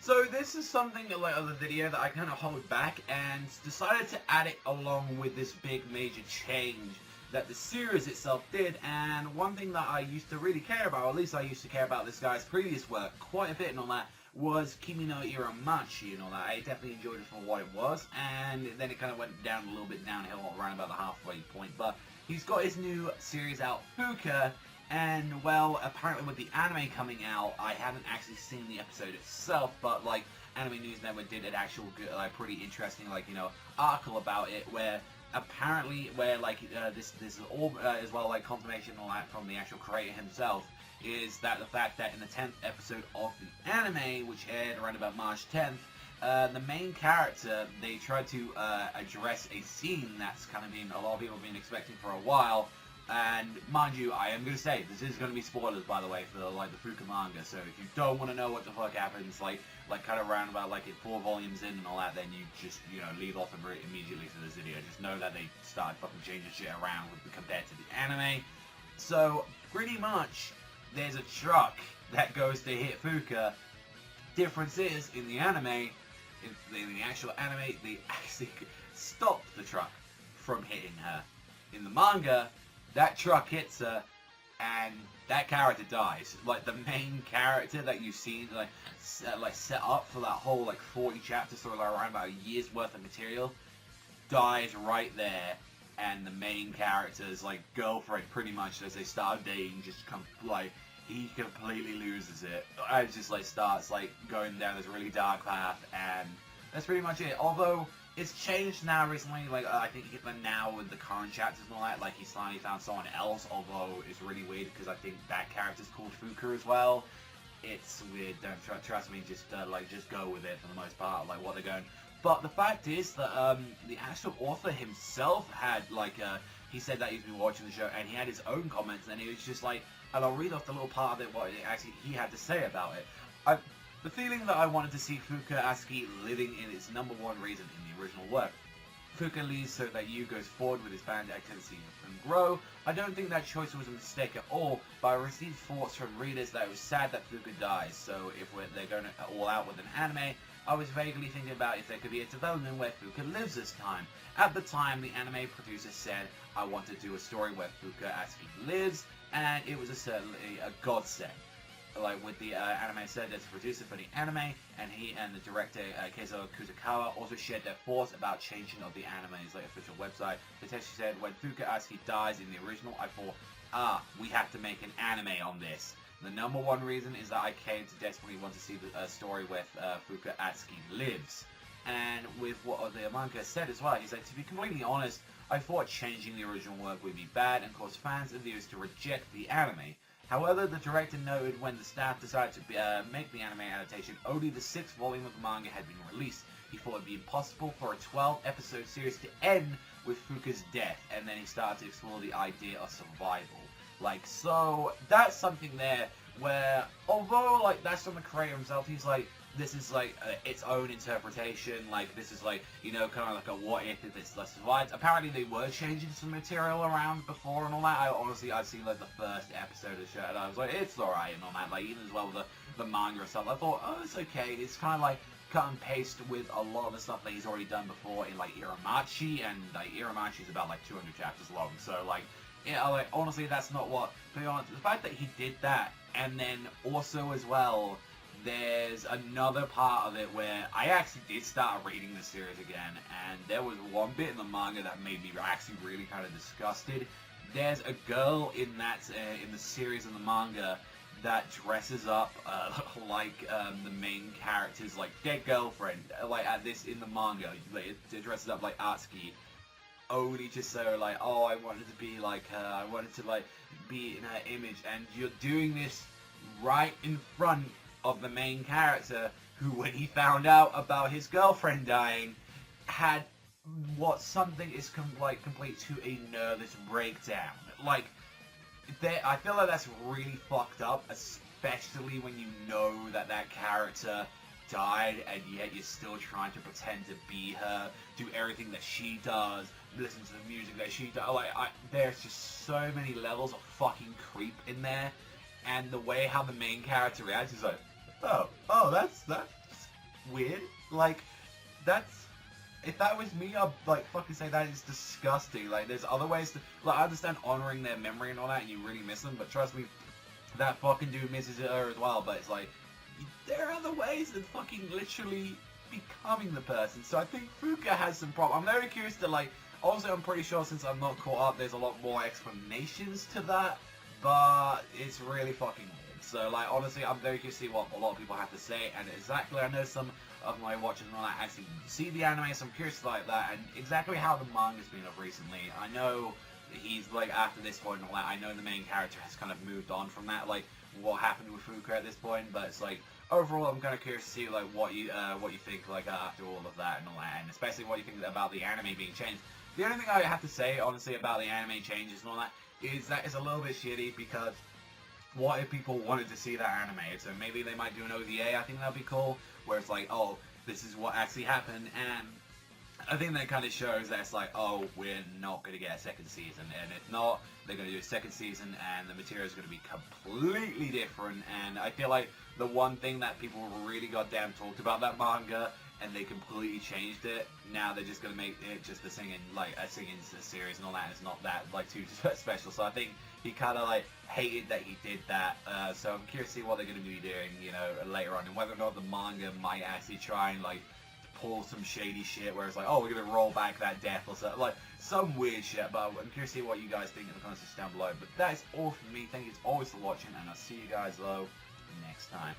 So this is something like of the video that I kind of hold back and decided to add it along with this big major change that the series itself did. And one thing that I used to really care about, or at least I used to care about this guy's previous work quite a bit and all that, was Kimi no Iramachi and all that. I definitely enjoyed it for what it was, and then it kind of went down a little bit downhill around about the halfway point. But he's got his new series out, Fuka. And, well, apparently with the anime coming out, I haven't actually seen the episode itself, but, like, Anime News Network did an actual, pretty interesting, like, you know, article about it, where apparently, this is all, as well, like, confirmation and all that from the actual creator himself, is that the fact that in the 10th episode of the anime, which aired around about March 10th, the main character, they tried to, address a scene that's kind of been, a lot of people have been expecting for a while. And mind you, I am going to say, this is going to be spoilers, by the way, for, like, the Fuka manga, so if you don't want to know what the fuck happens, like kind of around about, like, 4 volumes in and all that, then you just, you know, leave off immediately to this video. Just know that they started fucking changing shit around compared to the anime. So, pretty much, there's a truck that goes to hit Fuka. Difference is, in the anime, in the actual anime, they actually stopped the truck from hitting her. In the manga, that truck hits her, and that character dies. Like, the main character that you've seen, like set up for that whole, like, 40 chapters, sort of like around about a year's worth of material, dies right there, and the main character's, like, girlfriend, pretty much, as they start dating, just he completely loses it. And just, like, starts, like, going down this really dark path, and that's pretty much it. Although, it's changed now recently, like, I think now with the current chapters and all that, like, he's finally found someone else, although it's really weird, because I think that character's called Fuka as well. It's weird, don't trust me, just go with it for the most part, like, what they're going. But the fact is that, the actual author himself had, like, he said that he's been watching the show, and he had his own comments, and he was just like, and I'll read off the little part of it, what actually he had to say about it. The feeling that I wanted to see Fuka Asuki living in its #1 reason in the original work. Fuka leaves so that Yu goes forward with his band activity and grow. I don't think that choice was a mistake at all, but I received thoughts from readers that it was sad that Fuka dies, so if they're going all out with an anime, I was vaguely thinking about if there could be a development where Fuka lives this time. At the time, the anime producer said, I want to do a story where Fuka Asuki lives, and it was certainly a godsend. Like, with the anime said, as a producer for the anime, and he and the director Keizo Kutakawa also shared their thoughts about changing of the anime's official website. Takeshi said, when Fuka Asuki dies in the original, I thought, we have to make an anime on this. The #1 reason is that I came to desperately want to see the story where Fuka Asuki lives. And with what the manga said as well, he said, to be completely honest, I thought changing the original work would be bad and cause fans and viewers to reject the anime. However, the director noted when the staff decided to make the anime adaptation, only the 6th volume of the manga had been released. He thought it would be impossible for a 12-episode series to end with Fuka's death, and then he started to explore the idea of survival. Like, so, that's something there where, although, like, that's from the creator himself, he's like, this is, like, its own interpretation, like, this is, like, you know, kind of like a what if it's less survived. Apparently, they were changing some material around before and all that. I've seen, like, the first episode of the show, and I was like, it's alright and all that, like, even as well with the manga stuff. I thought, oh, it's okay. It's kind of like cut and paste with a lot of the stuff that he's already done before in, like, Iramachi, and, like, Iramachi's about, like, 200 chapters long, so, like, yeah, like, honestly, that's not what, to be honest, the fact that he did that, and then also as well, there's another part of it where I actually did start reading the series again, and there was one bit in the manga that made me actually really kind of disgusted. There's a girl in that, in the series in the manga that dresses up like the main character's like dead girlfriend, like at this in the manga, it dresses up like Atsuki, only just so like, oh, I wanted to be like her, I wanted to like be in her image, and you're doing this right in front of the main character, who, when he found out about his girlfriend dying, had what something is complete to a nervous breakdown. Like, I feel like that's really fucked up, especially when you know that that character died, and yet you're still trying to pretend to be her, do everything that she does, listen to the music that she does. Like, there's just so many levels of fucking creep in there, and the way how the main character reacts is like, oh, that's weird. Like, that's... If that was me, I'd, like, fucking say that is disgusting. Like, there's other ways to... Like, I understand honoring their memory and all that, and you really miss them, but trust me, that fucking dude misses her as well, but it's like, there are other ways than fucking literally becoming the person. So I think Fuka has some problem. I'm very curious to, like, obviously I'm pretty sure since I'm not caught up, there's a lot more explanations to that, but it's really fucking weird. So, like, honestly, I'm very curious to see what a lot of people have to say, and exactly, I know some of my watchers and all that actually see the anime, so I'm curious like that, and exactly how the manga's been up recently. I know he's, like, after this point and all that, I know the main character has kind of moved on from that, like, what happened with Fuka at this point, but it's like, overall, I'm kind of curious to see, like, what you think, like, after all of that and all that, and especially what you think about the anime being changed. The only thing I have to say, honestly, about the anime changes and all that, is that it's a little bit shitty, because what if people wanted to see that animated? So maybe they might do an OVA, I think that'd be cool, where it's like, oh, this is what actually happened, and I think that kind of shows that it's like, oh, we're not going to get a second season, and if not, they're going to do a second season, and the material is going to be completely different, and I feel like the one thing that people really goddamn talked about that manga, and they completely changed it, now they're just going to make it just a singing series and all that, and it's not that, like, too special, so I think he kind of, like, hated that he did that, so I'm curious to see what they're going to be doing, you know, later on, and whether or not the manga might actually try and, like, pull some shady shit where it's like, oh, we're going to roll back that death or something, like, some weird shit, but I'm curious to see what you guys think in the comments down below, but that is all from me. Thank you as always for watching, and I'll see you guys, though, next time.